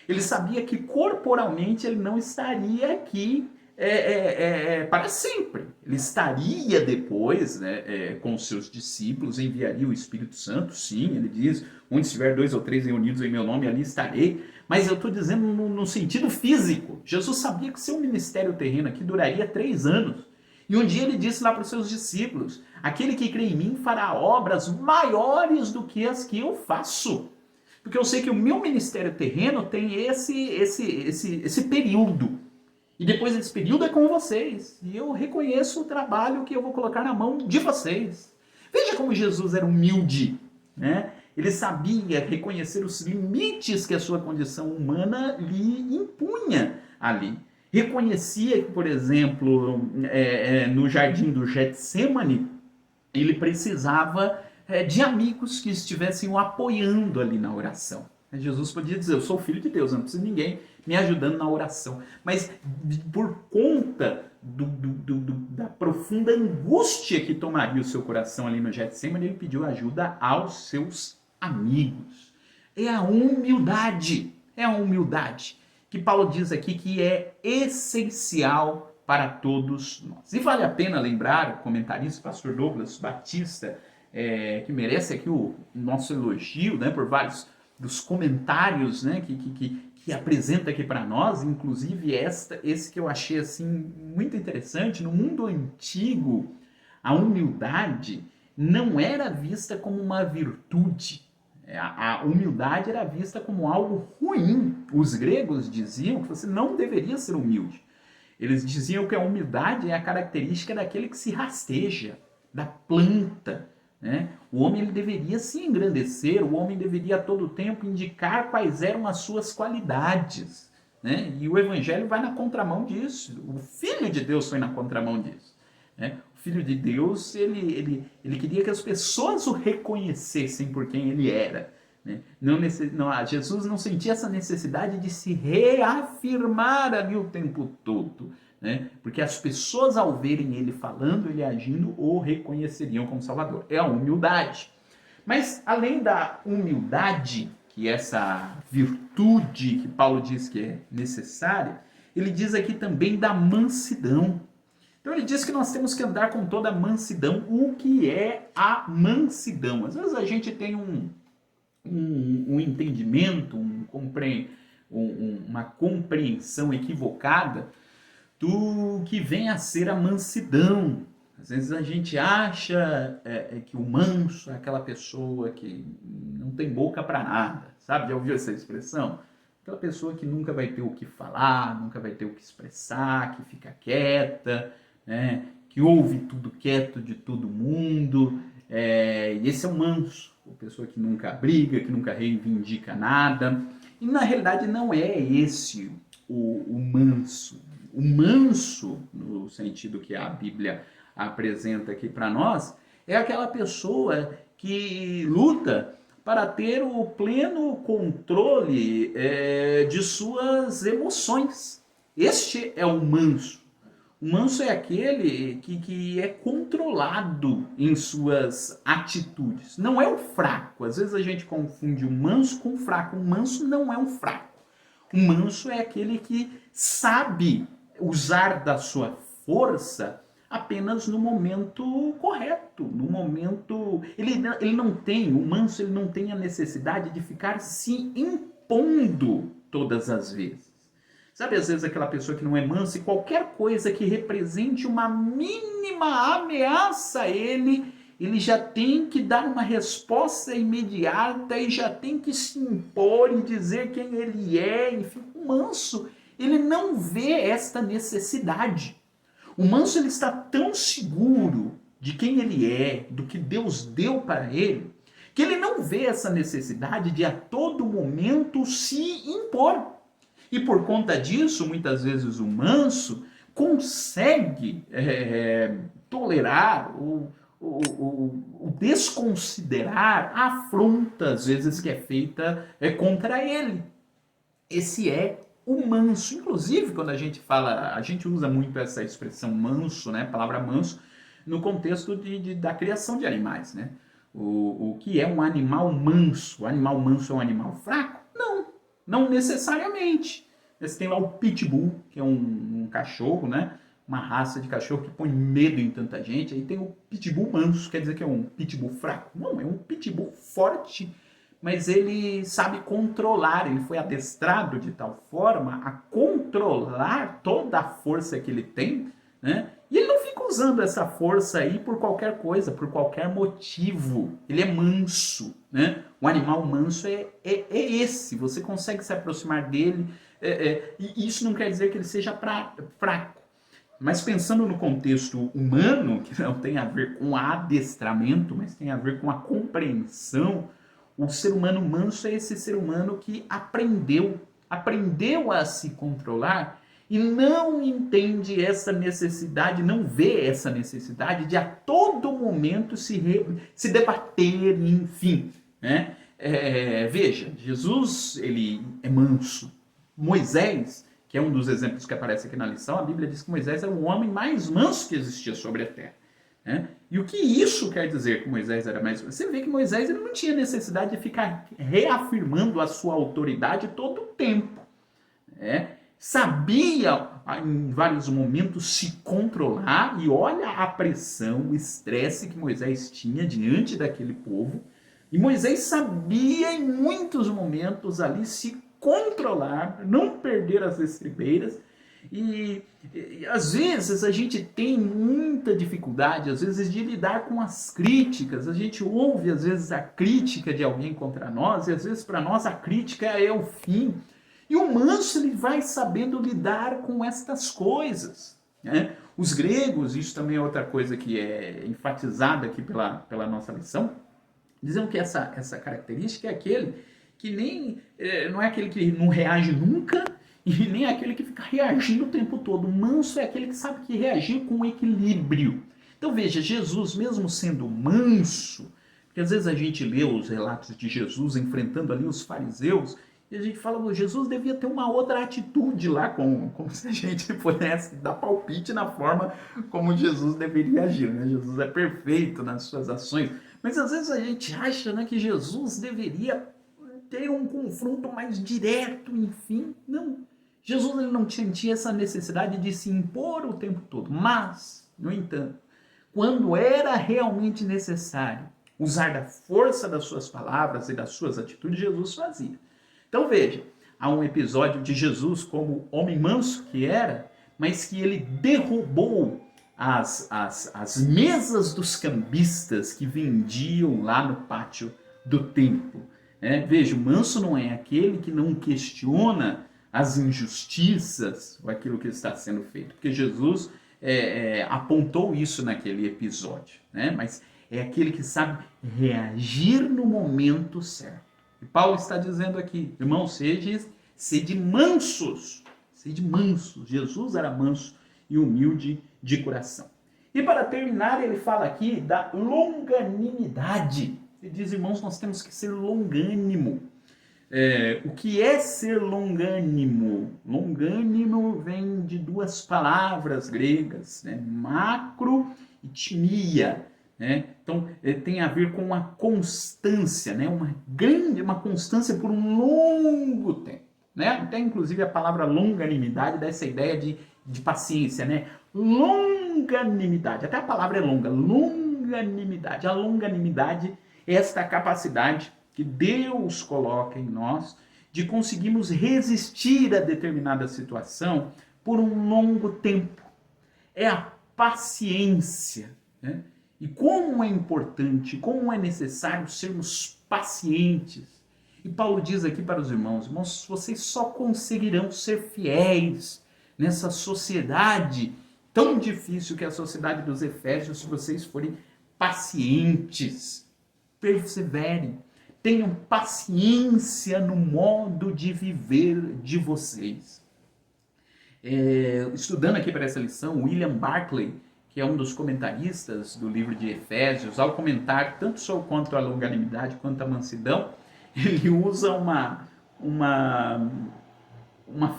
Ele sabia que corporalmente ele não estaria aqui para sempre. Ele estaria depois, né, com os seus discípulos, enviaria o Espírito Santo, sim, ele diz, onde estiver 2 ou 3 reunidos em meu nome, ali estarei. Mas eu estou dizendo no sentido físico. Jesus sabia que seu ministério terreno aqui duraria 3 anos. E um dia ele disse lá para os seus discípulos, aquele que crê em mim fará obras maiores do que as que eu faço. Porque eu sei que o meu ministério terreno tem esse período. E depois desse período é com vocês. E eu reconheço o trabalho que eu vou colocar na mão de vocês. Veja como Jesus era humilde, né? Ele sabia reconhecer os limites que a sua condição humana lhe impunha ali. Reconhecia que, por exemplo, no jardim do Getsemane, ele precisava de amigos que estivessem o apoiando ali na oração. Jesus podia dizer, eu sou filho de Deus, não preciso de ninguém me ajudando na oração. Mas por conta da profunda angústia que tomaria o seu coração ali no Getsemane, ele pediu ajuda aos seus amigos. É a humildade que Paulo diz aqui que é essencial para todos nós. E vale a pena lembrar, o comentarista pastor Douglas Batista, que merece aqui o nosso elogio, né, por vários dos comentários, né, que apresenta aqui para nós, inclusive esse que eu achei assim muito interessante. No mundo antigo, a humildade não era vista como uma virtude. A humildade era vista como algo ruim. Os gregos diziam que você não deveria ser humilde. Eles diziam que a humildade é a característica daquele que se rasteja, da planta. Né? O homem ele deveria se engrandecer, o homem deveria a todo tempo indicar quais eram as suas qualidades. Né? E o Evangelho vai na contramão disso. O Filho de Deus foi na contramão disso. Né? O Filho de Deus ele queria que as pessoas o reconhecessem por quem ele era. Né? Jesus não sentia essa necessidade de se reafirmar ali o tempo todo. Né? Porque as pessoas, ao verem ele falando, ele agindo, o reconheceriam como Salvador. É a humildade. Mas, além da humildade, que é essa virtude que Paulo diz que é necessária, ele diz aqui também da mansidão. Então, ele diz que nós temos que andar com toda a mansidão. O que é a mansidão? Às vezes a gente tem um entendimento, uma compreensão equivocada do que vem a ser a mansidão. Às vezes a gente acha que o manso é aquela pessoa que não tem boca para nada, sabe? Já ouviu essa expressão? Aquela pessoa que nunca vai ter o que falar, nunca vai ter o que expressar, que fica quieta, né? Que ouve tudo quieto de todo mundo. E esse é o manso, a pessoa que nunca briga, que nunca reivindica nada. E na realidade não é esse o manso. O manso, no sentido que a Bíblia apresenta aqui para nós, é aquela pessoa que luta para ter o pleno controle de suas emoções. Este é o manso. O manso é aquele que é controlado em suas atitudes. Não é o fraco. Às vezes a gente confunde o manso com o fraco. O manso não é um fraco. O manso é aquele que sabe usar da sua força apenas no momento correto, no momento... Ele não tem, o manso ele não tem a necessidade de ficar se impondo todas as vezes. Sabe, às vezes aquela pessoa que não é mansa e qualquer coisa que represente uma mínima ameaça a ele já tem que dar uma resposta imediata e já tem que se impor e dizer quem ele é. Enfim, o manso, ele não vê esta necessidade. O manso ele está tão seguro de quem ele é, do que Deus deu para ele, que ele não vê essa necessidade de a todo momento se impor. E por conta disso, muitas vezes o manso consegue tolerar o desconsiderar a afronta, às vezes, que é feita contra ele. Esse é o manso. Inclusive, quando a gente fala, a gente usa muito essa expressão manso, né? A palavra manso, no contexto da criação de animais, né? O que é um animal manso? O animal manso é um animal fraco? Não necessariamente. Você tem lá o pitbull, que é um cachorro, né? Uma raça de cachorro que põe medo em tanta gente. Aí tem o pitbull manso, quer dizer que é um pitbull fraco? Não, é um pitbull forte, mas ele sabe controlar, ele foi adestrado de tal forma a controlar toda a força que ele tem, né? E ele não fica usando essa força aí por qualquer coisa, por qualquer motivo. Ele é manso, né? O animal manso é esse, você consegue se aproximar dele, e isso não quer dizer que ele seja fraco. Mas pensando no contexto humano, que não tem a ver com adestramento, mas tem a ver com a compreensão, o ser humano manso é esse ser humano que aprendeu a se controlar e não entende essa necessidade, não vê essa necessidade de a todo momento se debater, enfim, né? Veja, Jesus ele é manso. Moisés, que é um dos exemplos que aparece aqui na lição, a Bíblia diz que Moisés era o homem mais manso que existia sobre a terra. Né? E o que isso quer dizer que Moisés era mais manso? Você vê que Moisés ele não tinha necessidade de ficar reafirmando a sua autoridade todo o tempo. Né? Sabia, em vários momentos, se controlar, e olha a pressão, o estresse que Moisés tinha diante daquele povo. E Moisés sabia, em muitos momentos, ali se controlar, não perder as estribeiras. E às vezes a gente tem muita dificuldade, às vezes, de lidar com as críticas. A gente ouve, às vezes, a crítica de alguém contra nós, e às vezes, para nós, a crítica é o fim. E o manso, ele vai sabendo lidar com estas coisas. Né? Os gregos, isso também é outra coisa que é enfatizada aqui pela nossa lição, dizem que essa característica é aquele que nem não é aquele que não reage nunca e nem é aquele que fica reagindo o tempo todo. O manso é aquele que sabe que reagir com equilíbrio. Então veja, Jesus, mesmo sendo manso, porque às vezes a gente lê os relatos de Jesus enfrentando ali os fariseus, e a gente fala, Jesus devia ter uma outra atitude lá, como se a gente pudesse dar palpite na forma como Jesus deveria agir. Né? Jesus é perfeito nas suas ações, mas às vezes a gente acha, né, que Jesus deveria ter um confronto mais direto, enfim. Não. Jesus ele não tinha essa necessidade de se impor o tempo todo, mas, no entanto, quando era realmente necessário usar da força das suas palavras e das suas atitudes, Jesus fazia. Então veja, há um episódio de Jesus como homem manso que era, mas que ele derrubou as mesas dos cambistas que vendiam lá no pátio do templo. Veja, o manso não é aquele que não questiona as injustiças ou aquilo que está sendo feito, porque Jesus apontou isso naquele episódio, mas é aquele que sabe reagir no momento certo. E Paulo está dizendo aqui, irmãos, sede mansos, sede mansos. Jesus era manso e humilde de coração. E para terminar, ele fala aqui da longanimidade. Ele diz, irmãos, nós temos que ser longânimo. O que é ser longânimo? Longânimo vem de duas palavras gregas, macro e timia. Então, tem a ver com a constância, uma constância por um longo tempo. Até, inclusive, a palavra longanimidade dá essa ideia de paciência. Longanimidade, até a palavra é longa, longanimidade. A longanimidade é esta capacidade que Deus coloca em nós de conseguirmos resistir a determinada situação por um longo tempo. É a paciência. E como é importante, como é necessário sermos pacientes. E Paulo diz aqui para os irmãos, vocês só conseguirão ser fiéis nessa sociedade tão difícil que é a sociedade dos Efésios se vocês forem pacientes. Perseverem, tenham paciência no modo de viver de vocês. Estudando aqui para essa lição, William Barclay, que é um dos comentaristas do livro de Efésios, ao comentar tanto quanto a longanimidade quanto a mansidão, ele usa uma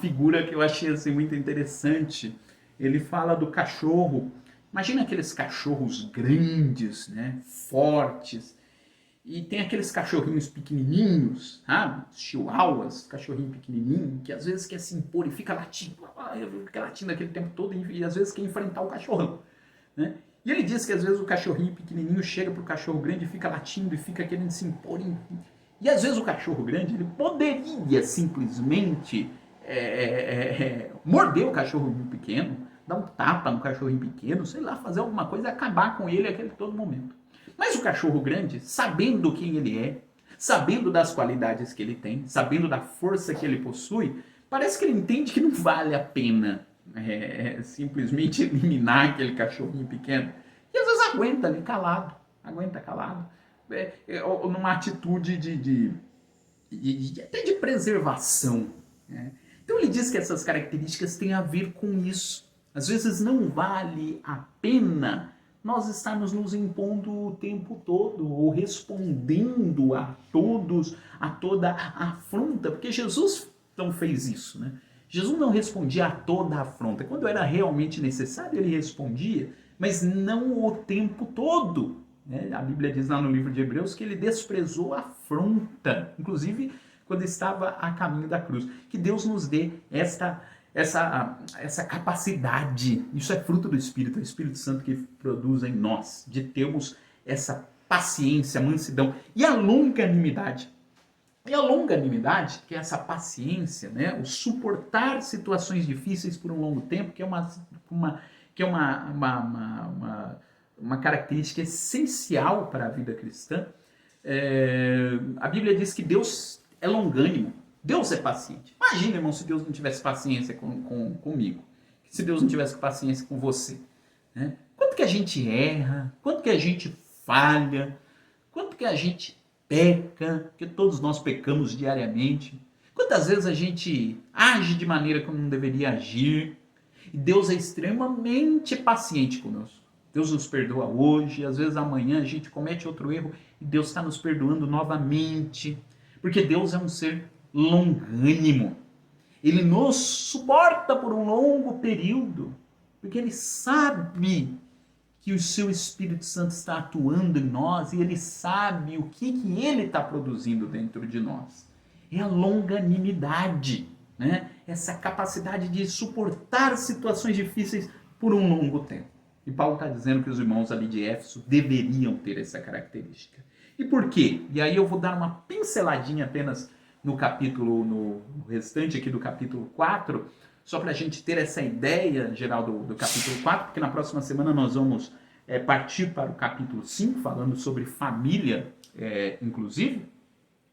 figura que eu achei assim, muito interessante. Ele fala do cachorro. Imagina aqueles cachorros grandes, fortes, e tem aqueles cachorrinhos pequenininhos, sabe? Chihuahuas, cachorrinho pequenininho, que às vezes quer se impor e fica latindo aquele tempo todo e às vezes quer enfrentar o cachorrão. E ele diz que às vezes o cachorrinho pequenininho chega pro cachorro grande e fica latindo e fica querendo se impor. E às vezes o cachorro grande ele poderia simplesmente morder o cachorrinho pequeno, dar um tapa no cachorrinho pequeno, sei lá, fazer alguma coisa e acabar com ele naquele todo momento. Mas o cachorro grande, sabendo quem ele é, sabendo das qualidades que ele tem, sabendo da força que ele possui, parece que ele entende que não vale a pena simplesmente eliminar aquele cachorrinho pequeno. E às vezes aguenta ali calado, numa atitude até de preservação. Então ele diz que essas características têm a ver com isso. Às vezes não vale a pena nós estarmos nos impondo o tempo todo, ou respondendo a toda a afronta, porque Jesus não fez isso, Jesus não respondia a toda a afronta. Quando era realmente necessário, ele respondia, mas não o tempo todo. A Bíblia diz lá no livro de Hebreus que ele desprezou a afronta, inclusive quando estava a caminho da cruz. Que Deus nos dê essa capacidade, isso é fruto do Espírito, é o Espírito Santo que produz em nós, de termos essa paciência, mansidão e a longanimidade. E a longanimidade, que é essa paciência, o suportar situações difíceis por um longo tempo, que é uma característica essencial para a vida cristã. A Bíblia diz que Deus é longânimo, Deus é paciente. Imagina, irmão, se Deus não tivesse paciência comigo, se Deus não tivesse paciência com você. Quanto que a gente erra, quanto que a gente falha, quanto que a gente peca, porque todos nós pecamos diariamente. Quantas vezes a gente age de maneira como não deveria agir. E Deus é extremamente paciente conosco. Deus nos perdoa hoje, às vezes amanhã a gente comete outro erro e Deus está nos perdoando novamente. Porque Deus é um ser longânimo. Ele nos suporta por um longo período, porque Ele sabe que o seu Espírito Santo está atuando em nós e Ele sabe o que Ele está produzindo dentro de nós. É a longanimidade, essa capacidade de suportar situações difíceis por um longo tempo. E Paulo está dizendo que os irmãos ali de Éfeso deveriam ter essa característica. E por quê? E aí eu vou dar uma pinceladinha apenas no capítulo, no restante aqui do capítulo 4, só para a gente ter essa ideia geral do capítulo 4, porque na próxima semana nós vamos partir para o capítulo 5, falando sobre família, inclusive.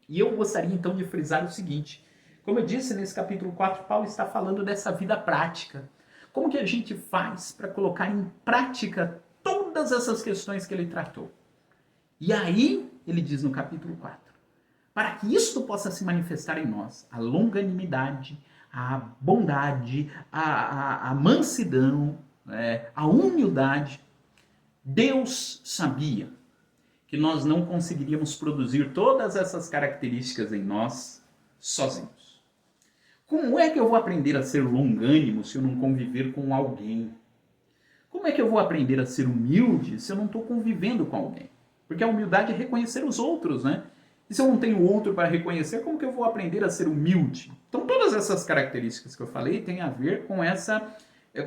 E eu gostaria então de frisar o seguinte: como eu disse, nesse capítulo 4, Paulo está falando dessa vida prática. Como que a gente faz para colocar em prática todas essas questões que ele tratou? E aí, ele diz no capítulo 4, para que isto possa se manifestar em nós, a longanimidade, a bondade, a mansidão, a humildade. Deus sabia que nós não conseguiríamos produzir todas essas características em nós sozinhos. Como é que eu vou aprender a ser longânimo se eu não conviver com alguém? Como é que eu vou aprender a ser humilde se eu não estou convivendo com alguém? Porque a humildade é reconhecer os outros, né? E se eu não tenho outro para reconhecer, como que eu vou aprender a ser humilde? Então todas essas características que eu falei têm a ver com essa,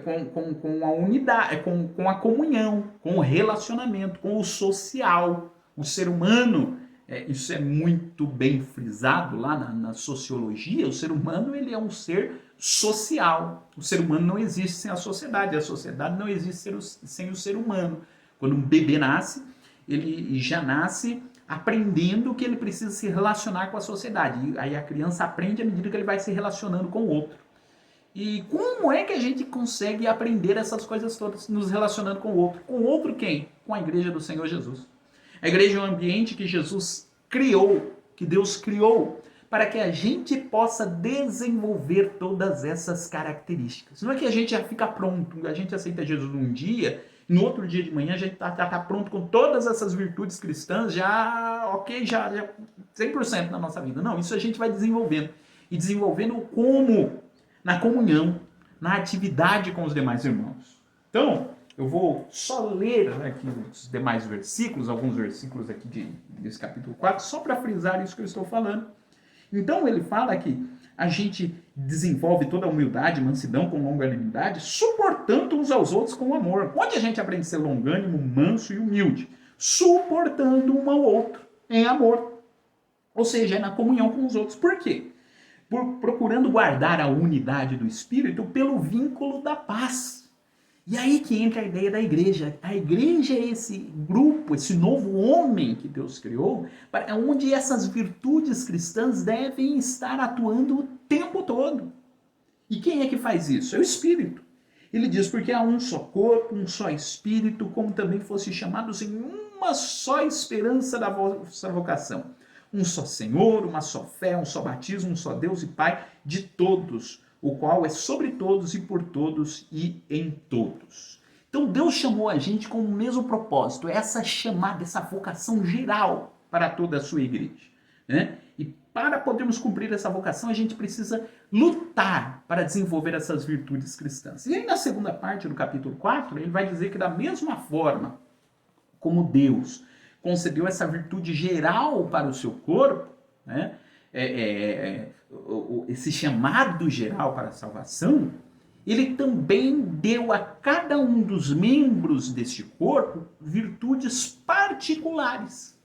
com a unidade, com a comunhão, com o relacionamento, com o social. O ser humano, isso é muito bem frisado lá na sociologia, o ser humano ele é um ser social. O ser humano não existe sem a sociedade não existe sem o ser humano. Quando um bebê nasce, ele já nasce aprendendo que ele precisa se relacionar com a sociedade. E aí a criança aprende à medida que ele vai se relacionando com o outro. E como é que a gente consegue aprender essas coisas todas nos relacionando com o outro? Com o outro quem? Com a igreja do Senhor Jesus. A igreja é um ambiente que Jesus criou, que Deus criou, para que a gente possa desenvolver todas essas características. Não é que a gente já fica pronto, a gente aceita Jesus um dia, no outro dia de manhã a gente está pronto com todas essas virtudes cristãs, já 100% na nossa vida. Não, isso a gente vai desenvolvendo. E desenvolvendo como? Na comunhão, na atividade com os demais irmãos. Então, eu vou só ler aqui os demais versículos, alguns versículos aqui desse capítulo 4, só para frisar isso que eu estou falando. Então ele fala que a gente desenvolve toda a humildade, mansidão com longanimidade, suportando uns aos outros com amor. Onde a gente aprende a ser longânimo, manso e humilde? Suportando um ao outro em amor. Ou seja, é na comunhão com os outros. Por quê? Procurando guardar a unidade do Espírito pelo vínculo da paz. E aí que entra a ideia da igreja. A igreja é esse grupo, esse novo homem que Deus criou, onde essas virtudes cristãs devem estar atuando o tempo todo. E quem é que faz isso? É o Espírito. Ele diz, porque há um só corpo, um só Espírito, como também fossem chamados em uma só esperança da vossa vocação. Um só Senhor, uma só fé, um só batismo, um só Deus e Pai de todos, o qual é sobre todos e por todos e em todos. Então Deus chamou a gente com o mesmo propósito, essa chamada, essa vocação geral para toda a sua igreja. Né? E para podermos cumprir essa vocação, a gente precisa lutar para desenvolver essas virtudes cristãs. E aí na segunda parte do capítulo 4, ele vai dizer que da mesma forma como Deus concedeu essa virtude geral para o seu corpo, né? Esse chamado geral para a salvação, ele também deu a cada um dos membros deste corpo virtudes particulares,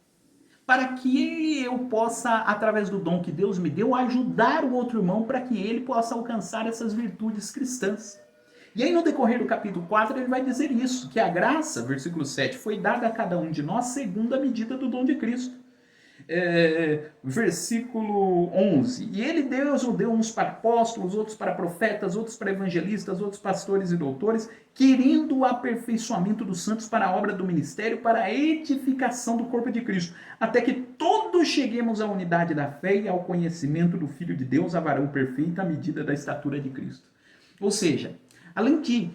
para que eu possa, através do dom que Deus me deu, ajudar o outro irmão para que ele possa alcançar essas virtudes cristãs. E aí no decorrer do capítulo 4 ele vai dizer isso, que a graça, versículo 7, foi dada a cada um de nós segundo a medida do dom de Cristo. Versículo 11, e ele Deus o deu uns para apóstolos, outros para profetas, outros para evangelistas, outros pastores e doutores, querendo o aperfeiçoamento dos santos para a obra do ministério, para a edificação do corpo de Cristo, até que todos cheguemos à unidade da fé e ao conhecimento do Filho de Deus, a varão perfeito à medida da estatura de Cristo. Ou seja, além de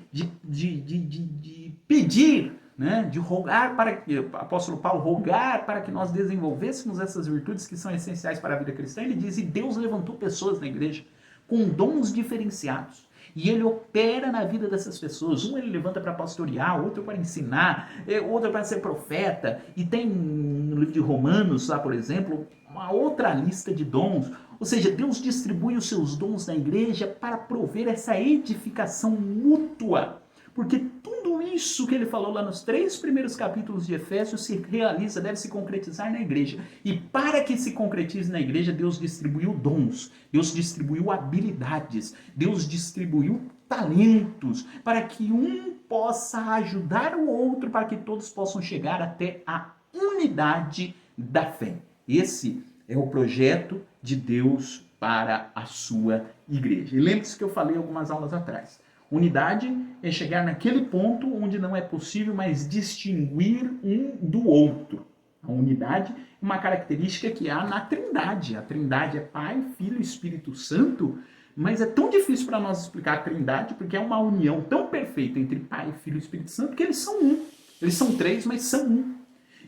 pedir, né, de rogar para que, o apóstolo Paulo rogar para que nós desenvolvêssemos essas virtudes que são essenciais para a vida cristã, ele diz, e Deus levantou pessoas na igreja com dons diferenciados, e ele opera na vida dessas pessoas. Um ele levanta para pastorear, outro para ensinar, outro para ser profeta, e tem no livro de Romanos, lá por exemplo, uma outra lista de dons. Ou seja, Deus distribui os seus dons na igreja para prover essa edificação mútua, porque tudo isso que ele falou lá nos 3 primeiros capítulos de Efésios se realiza, deve se concretizar na igreja. E para que se concretize na igreja, Deus distribuiu dons, Deus distribuiu habilidades, Deus distribuiu talentos, para que um possa ajudar o outro, para que todos possam chegar até a unidade da fé. Esse é o projeto de Deus para a sua igreja. E lembre-se que eu falei algumas aulas atrás. Unidade é chegar naquele ponto onde não é possível mais distinguir um do outro. A unidade é uma característica que há na Trindade. A Trindade é Pai, Filho e Espírito Santo, mas é tão difícil para nós explicar a Trindade porque é uma união tão perfeita entre Pai, Filho e Espírito Santo que eles são um. Eles são 3, mas são um.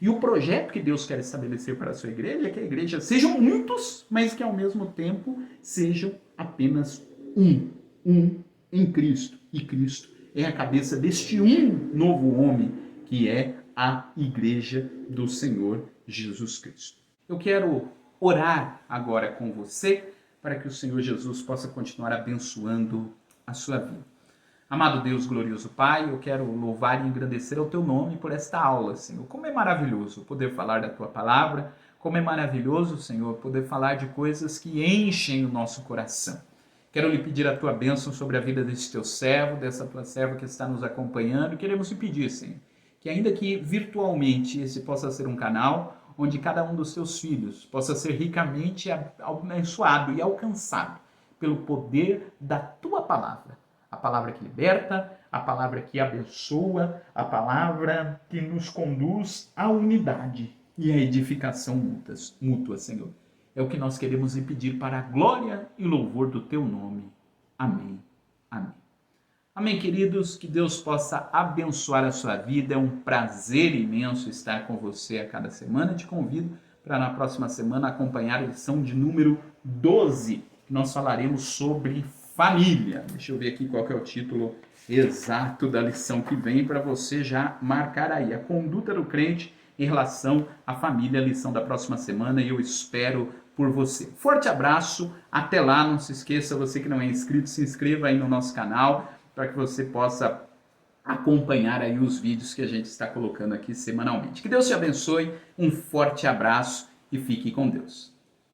E o projeto que Deus quer estabelecer para a sua igreja é que a igreja sejam muitos, mas que ao mesmo tempo sejam apenas um em Cristo. E Cristo é a cabeça deste um novo homem, que é a igreja do Senhor Jesus Cristo. Eu quero orar agora com você para que o Senhor Jesus possa continuar abençoando a sua vida. Amado Deus, glorioso Pai, eu quero louvar e engrandecer o Teu nome por esta aula, Senhor. Como é maravilhoso poder falar da Tua palavra, como é maravilhoso, Senhor, poder falar de coisas que enchem o nosso coração. Quero lhe pedir a Tua bênção sobre a vida desse Teu servo, dessa Tua serva que está nos acompanhando. Queremos lhe pedir, Senhor, que ainda que virtualmente esse possa ser um canal onde cada um dos Teus filhos possa ser ricamente abençoado e alcançado pelo poder da Tua palavra. A palavra que liberta, a palavra que abençoa, a palavra que nos conduz à unidade e à edificação mútua, Senhor. É o que nós queremos lhe pedir para a glória e louvor do Teu nome. Amém. Amém. Amém, queridos. Que Deus possa abençoar a sua vida. É um prazer imenso estar com você a cada semana. Te convido para na próxima semana acompanhar a lição de número 12, que nós falaremos sobre família. Deixa eu ver aqui qual que é o título exato da lição que vem para você já marcar aí. A conduta do crente em relação à família, a lição da próxima semana, e eu espero por você. Forte abraço, até lá, não se esqueça, você que não é inscrito, se inscreva aí no nosso canal para que você possa acompanhar aí os vídeos que a gente está colocando aqui semanalmente. Que Deus te abençoe, um forte abraço e fique com Deus.